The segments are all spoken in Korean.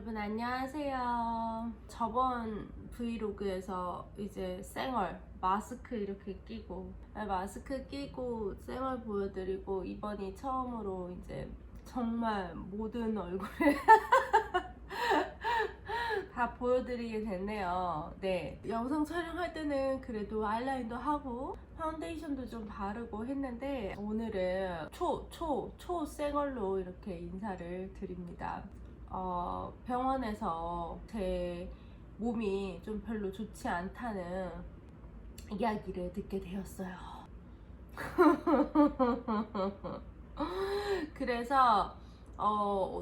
여러분 안녕하세요. 저번 브이로그에서 이제 쌩얼 마스크 이렇게 끼고 마스크 끼고 쌩얼 보여드리고 이번이 처음으로 이제 정말 모든 얼굴을 다 보여드리게 됐네요. 네, 영상 촬영할 때는 그래도 아이라인도 하고 파운데이션도 좀 바르고 했는데 오늘은 초 쌩얼로 이렇게 인사를 드립니다. 병원에서 제 몸이 좀 별로 좋지 않다는 이야기를 듣게 되었어요. 그래서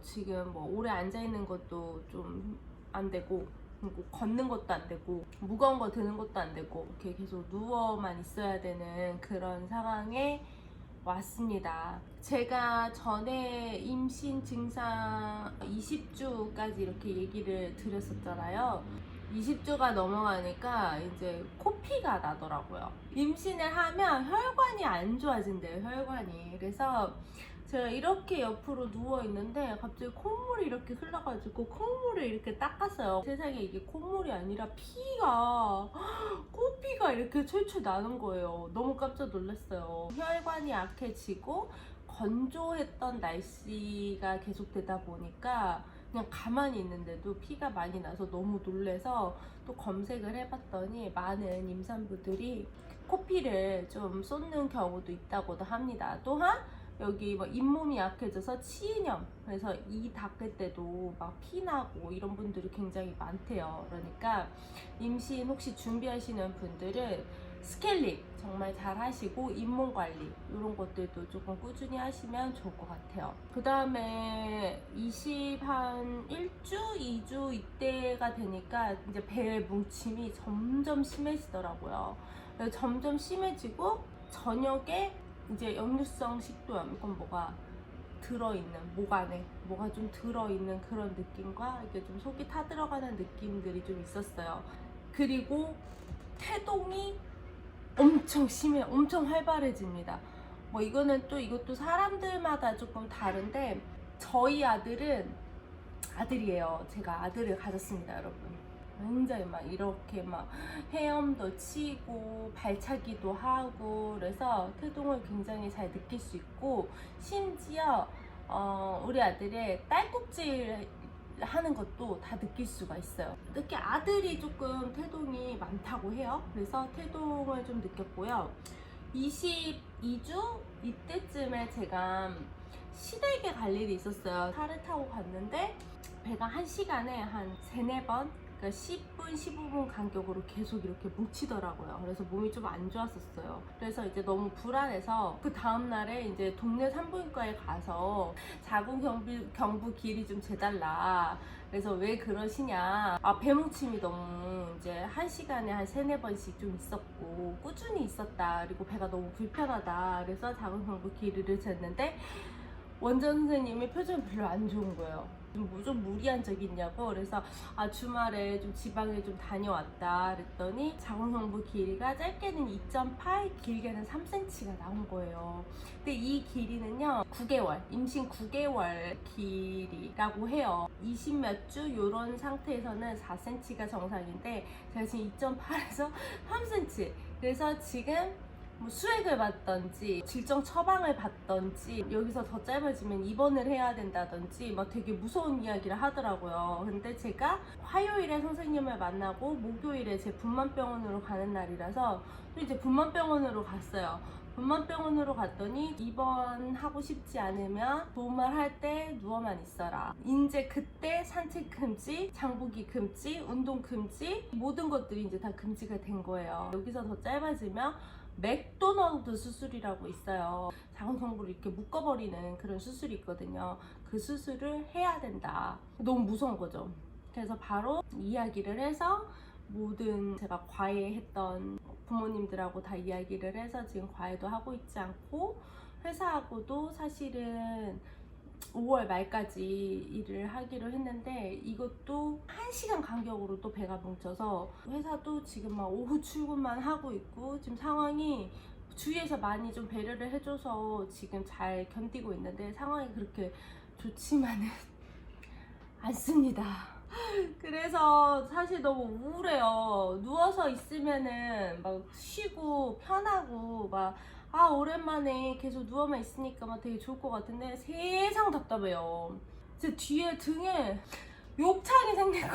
지금 뭐 오래 앉아 있는 것도 좀 안 되고, 그리고 걷는 것도 안 되고, 무거운 거 드는 것도 안 되고, 이렇게 계속 누워만 있어야 되는 그런 상황에 왔습니다. 제가 전에 임신 증상 20주까지 이렇게 얘기를 드렸었잖아요. 20주가 넘어가니까 이제 코피가 나더라고요. 임신을 하면 혈관이 안 좋아진대요, 혈관이. 그래서 제가 이렇게 옆으로 누워 있는데 갑자기 콧물이 이렇게 흘러가지고 콧물을 이렇게 닦았어요. 세상에 이게 콧물이 아니라 피가, 코피가 이렇게 철철 나는 거예요. 너무 깜짝 놀랐어요. 혈관이 약해지고 건조했던 날씨가 계속되다 보니까 그냥 가만히 있는데도 피가 많이 나서 너무 놀래서 또 검색을 해봤더니 많은 임산부들이 코피를 좀 쏟는 경우도 있다고도 합니다. 또한 여기 뭐 잇몸이 약해져서 치인염, 그래서 이 닦을 때도 막 피나고 이런 분들이 굉장히 많대요. 그러니까 임신 혹시 준비하시는 분들은 스케일링 정말 잘 하시고 잇몸 관리 이런 것들도 조금 꾸준히 하시면 좋을 것 같아요. 그 다음에 1주, 2주 이때가 되니까 이제 배의 뭉침이 점점 심해지더라고요. 점점 심해지고 저녁에 이제 역류성 식도염, 이건 뭐가 들어있는, 목 안에 뭐가 좀 들어있는 그런 느낌과 이게 좀 속이 타들어가는 느낌들이 좀 있었어요. 그리고 태동이 엄청 심해, 엄청 활발해집니다. 뭐 이것도 사람들마다 조금 다른데 저희 아들이에요. 제가 아들을 가졌습니다, 여러분. 굉장히 막 이렇게 막 헤엄도 치고 발차기도 하고 그래서 태동을 굉장히 잘 느낄 수 있고, 심지어 우리 아들의 딸꾹질 하는 것도 다 느낄 수가 있어요. 특히 아들이 조금 태동이 많다고 해요. 그래서 태동을 좀 느꼈고요. 22주 이때쯤에 제가 시댁에 갈 일이 있었어요. 차를 타고 갔는데 배가 1시간에 한 3, 4번, 그러니까 10분, 15분 간격으로 계속 이렇게 뭉치더라고요. 그래서 몸이 좀 안 좋았었어요. 그래서 이제 너무 불안해서 그 다음날에 이제 동네 산부인과에 가서 자궁경부 길이 좀 재달라. 그래서 왜 그러시냐. 배뭉침이 너무 이제 1시간에 한 3, 4번씩 좀 있었고 꾸준히 있었다. 그리고 배가 너무 불편하다. 그래서 자궁경부 길이를 쟀는데 원장 선생님이 표정이 별로 안 좋은 거예요. 좀 무리한 적이 있냐고. 그래서 주말에 좀 지방에 좀 다녀왔다 그랬더니 자궁경부 길이가 짧게는 2.8, 길게는 3cm가 나온 거예요. 근데 이 길이는요 9개월, 임신 9개월 길이라고 해요. 20몇 주 요런 상태에서는 4cm가 정상인데 제가 지금 2.8에서 3cm. 그래서 지금 뭐 수액을 받던지 질정 처방을 받던지 여기서 더 짧아지면 입원을 해야 된다든지 막 되게 무서운 이야기를 하더라고요. 근데 제가 화요일에 선생님을 만나고 목요일에 제 분만병원으로 가는 날이라서 또 이제 분만병원으로 갔어요. 분만병원으로 갔더니 입원하고 싶지 않으면 도움말 할 때 누워만 있어라. 이제 그때 산책 금지, 장보기 금지, 운동 금지, 모든 것들이 이제 다 금지가 된 거예요. 여기서 더 짧아지면 맥도널드 수술이라고 있어요. 자궁경부를 이렇게 묶어버리는 그런 수술이 있거든요. 그 수술을 해야 된다. 너무 무서운 거죠. 그래서 바로 이야기를 해서 모든 제가 과외했던 부모님들하고 다 이야기를 해서 지금 과외도 하고 있지 않고 회사하고도 사실은 5월 말까지 일을 하기로 했는데 이것도 1시간 간격으로 또 배가 뭉쳐서 회사도 지금 막 오후 출근만 하고 있고 지금 상황이 주위에서 많이 좀 배려를 해줘서 지금 잘 견디고 있는데 상황이 그렇게 좋지만은 않습니다. 그래서 사실 너무 우울해요. 누워서 있으면은 막 쉬고 편하고 막 오랜만에 계속 누워만 있으니까 막 되게 좋을 것 같은데 세상 답답해요. 제 뒤에 등에 욕창이 생기고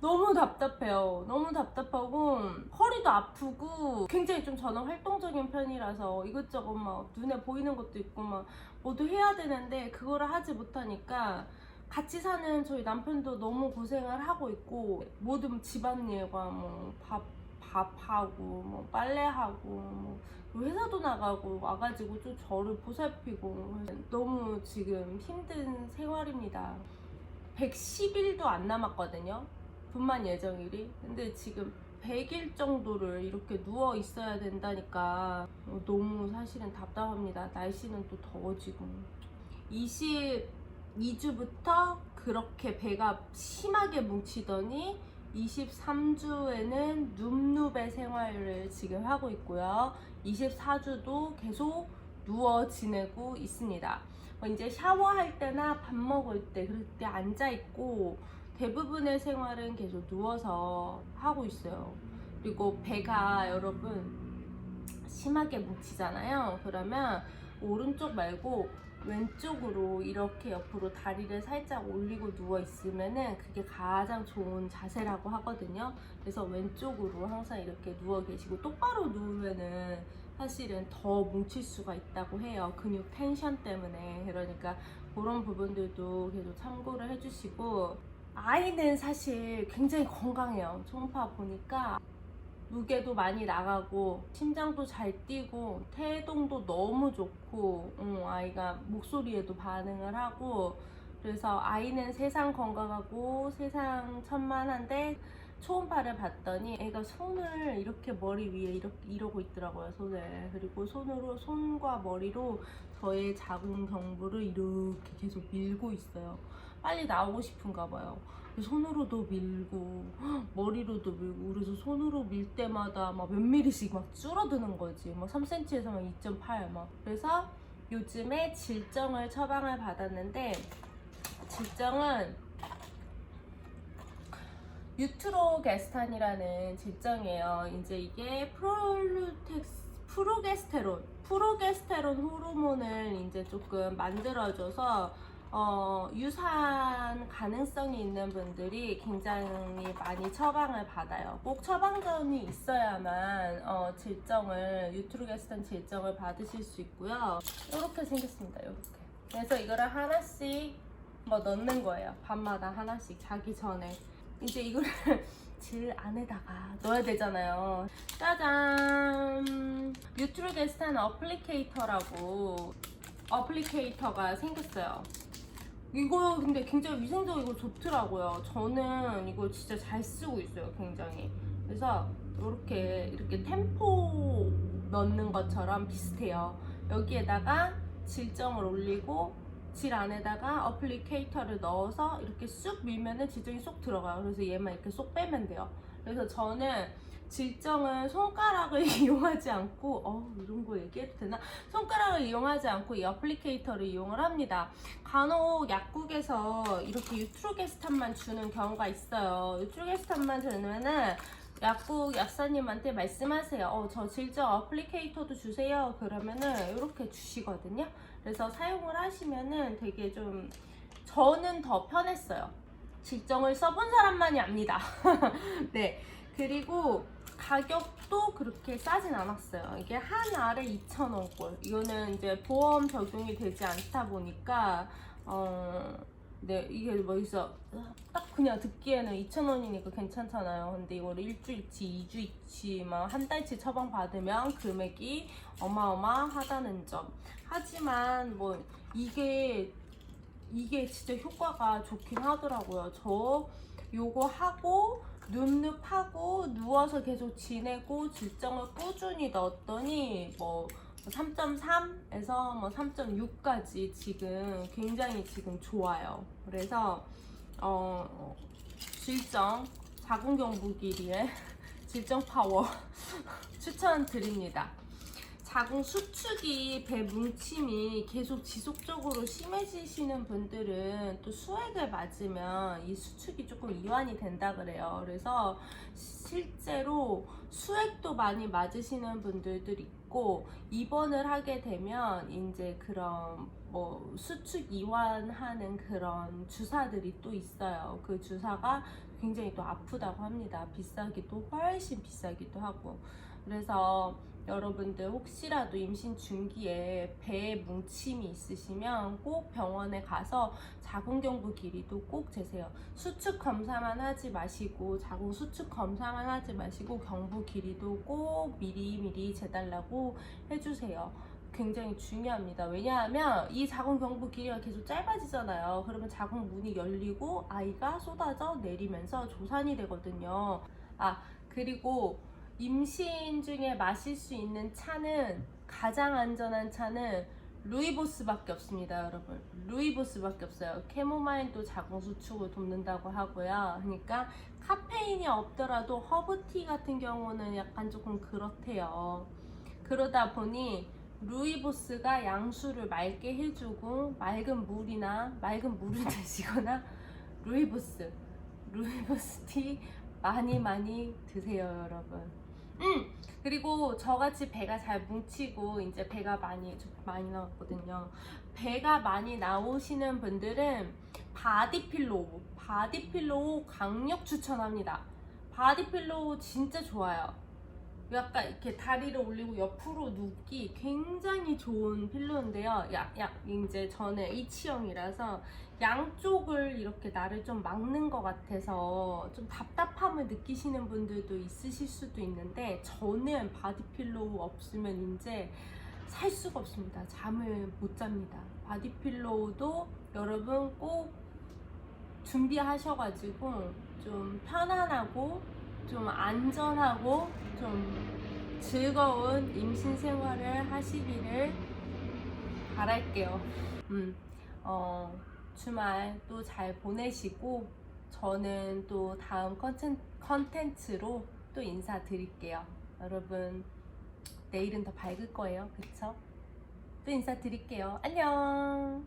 너무 답답해요. 너무 답답하고 허리도 아프고 굉장히 좀 저는 활동적인 편이라서 이것저것 막 눈에 보이는 것도 있고 막 뭐도 해야 되는데 그거를 하지 못하니까 같이 사는 저희 남편도 너무 고생을 하고 있고 모든 집안일과 뭐 밥하고 뭐 빨래하고 뭐 회사도 나가고 와가지고 좀 저를 보살피고 너무 지금 힘든 생활입니다. 110일도 안 남았거든요. 분만 예정일이. 근데 지금 100일 정도를 이렇게 누워 있어야 된다니까 너무 사실은 답답합니다. 날씨는 또 더워지고 22주부터 그렇게 배가 심하게 뭉치더니 23주에는 눕눕의 생활을 지금 하고 있고요. 24주도 계속 누워 지내고 있습니다. 이제 샤워할 때나 밥 먹을 때 그럴 때 앉아 있고 대부분의 생활은 계속 누워서 하고 있어요. 그리고 배가 여러분 심하게 뭉치잖아요. 그러면 오른쪽 말고 왼쪽으로 이렇게 옆으로 다리를 살짝 올리고 누워 있으면은 그게 가장 좋은 자세라고 하거든요. 그래서 왼쪽으로 항상 이렇게 누워 계시고 똑바로 누우면은 사실은 더 뭉칠 수가 있다고 해요. 근육 텐션 때문에. 그러니까 그런 부분들도 계속 참고를 해주시고 아이는 사실 굉장히 건강해요. 초음파 보니까 무게도 많이 나가고 심장도 잘 뛰고 태동도 너무 좋고 아이가 목소리에도 반응을 하고 그래서 아이는 세상 건강하고 세상 천만한데 초음파를 봤더니 애가 손을 이렇게 머리 위에 이러고 있더라고요. 손을. 그리고 손과 머리로 저의 자궁 경부를 이렇게 계속 밀고 있어요. 빨리 나오고 싶은가 봐요. 손으로도 밀고 머리로도 밀고 그래서 손으로 밀 때마다 막 몇 미리씩 막 줄어드는 거지. 막 3cm에서 막 2.8 막. 그래서 요즘에 질정을 처방을 받았는데 질정은 유트로게스탄이라는 질정이에요. 이제 이게 프로게스테론 호르몬을 이제 조금 만들어줘서 유산 가능성이 있는 분들이 굉장히 많이 처방을 받아요. 꼭 처방전이 있어야만 유트로게스탄 질정을 받으실 수 있고요. 이렇게 생겼습니다. 이렇게. 그래서 이거를 하나씩 뭐 넣는 거예요. 밤마다 하나씩 자기 전에. 이제 이거를 질 안에다가 넣어야 되잖아요. 짜잔! 유트로게스탄 어플리케이터라고 어플리케이터가 생겼어요. 이거 근데 굉장히 위생적이고 좋더라고요. 저는 이거 진짜 잘 쓰고 있어요. 굉장히. 그래서 이렇게 템포 넣는 것처럼 비슷해요. 여기에다가 질정을 올리고 질 안에다가 어플리케이터를 넣어서 이렇게 쑥 밀면은 질정이 쏙 들어가요. 그래서 얘만 이렇게 쏙 빼면 돼요. 그래서 저는 질정을 손가락을 이용하지 않고 이런 거 얘기해도 되나? 손가락을 이용하지 않고 이 어플리케이터를 이용을 합니다. 간혹 약국에서 이렇게 유트로게스탄만 주는 경우가 있어요. 유트로게스탄만 주면은 약국 약사님한테 말씀하세요. 저 질정 어플리케이터도 주세요. 그러면은 이렇게 주시거든요. 그래서 사용을 하시면은 되게 좀 저는 더 편했어요. 질정을 써본 사람만이 압니다. 네. 그리고 가격도 그렇게 싸진 않았어요. 이게 한 알에 2,000원꼴. 이거는 이제 보험 적용이 되지 않다 보니까 네, 이게 뭐 있어. 딱 그냥 듣기에는 2,000원이니까 괜찮잖아요. 근데 이거를 일주일치, 2주치, 막 한 달치 처방 받으면 금액이 어마어마하다는 점. 하지만 뭐 이게 진짜 효과가 좋긴 하더라고요. 저 요거 하고 눕눕하고 누워서 계속 지내고 질정을 꾸준히 넣었더니 뭐 3.3에서 뭐 3.6까지 지금 굉장히 지금 좋아요. 그래서 질정 자궁경부기리에 질정 파워 추천드립니다. 자궁 수축이 배 뭉침이 계속 지속적으로 심해지시는 분들은 또 수액을 맞으면 이 수축이 조금 이완이 된다 그래요. 그래서 실제로 수액도 많이 맞으시는 분들도 있고, 입원을 하게 되면 이제 그런 뭐 수축 이완하는 그런 주사들이 또 있어요. 그 주사가 굉장히 또 아프다고 합니다. 비싸기도, 훨씬 비싸기도 하고. 그래서 여러분들 혹시라도 임신 중기에 배에 뭉침이 있으시면 꼭 병원에 가서 자궁경부 길이도 꼭 재세요. 수축 검사만 하지 마시고, 자궁 수축 검사만 하지 마시고 경부 길이도 꼭 미리미리 재달라고 해주세요. 굉장히 중요합니다. 왜냐하면 이 자궁 경부 길이가 계속 짧아지잖아요. 그러면 자궁 문이 열리고 아이가 쏟아져 내리면서 조산이 되거든요. 그리고 임신 중에 마실 수 있는 차는, 가장 안전한 차는 루이보스밖에 없습니다, 여러분. 루이보스밖에 없어요. 캐모마일도 자궁 수축을 돕는다고 하고요. 그러니까 카페인이 없더라도 허브티 같은 경우는 약간 조금 그렇대요. 그러다 보니 루이보스가 양수를 맑게 해주고, 맑은 물을 드시거나 루이보스 티 많이 드세요, 여러분. 그리고 저같이 배가 잘 뭉치고 이제 배가 많이 나왔거든요. 배가 많이 나오시는 분들은 바디필로우 강력 추천합니다. 바디필로우 진짜 좋아요. 약간 이렇게 다리를 올리고 옆으로 눕기 굉장히 좋은 필로인데요. 이제 저는 H형이라서 양쪽을 이렇게 나를 좀 막는 것 같아서 좀 답답함을 느끼시는 분들도 있으실 수도 있는데, 저는 바디필로우 없으면 이제 살 수가 없습니다. 잠을 못 잡니다. 바디필로우도 여러분 꼭 준비하셔가지고 좀 편안하고 좀 안전하고 좀 즐거운 임신 생활을 하시기를 바랄게요. 주말 또 잘 보내시고, 저는 또 다음 컨텐츠로 또 인사드릴게요. 여러분, 내일은 더 밝을 거예요. 그쵸? 또 인사드릴게요. 안녕.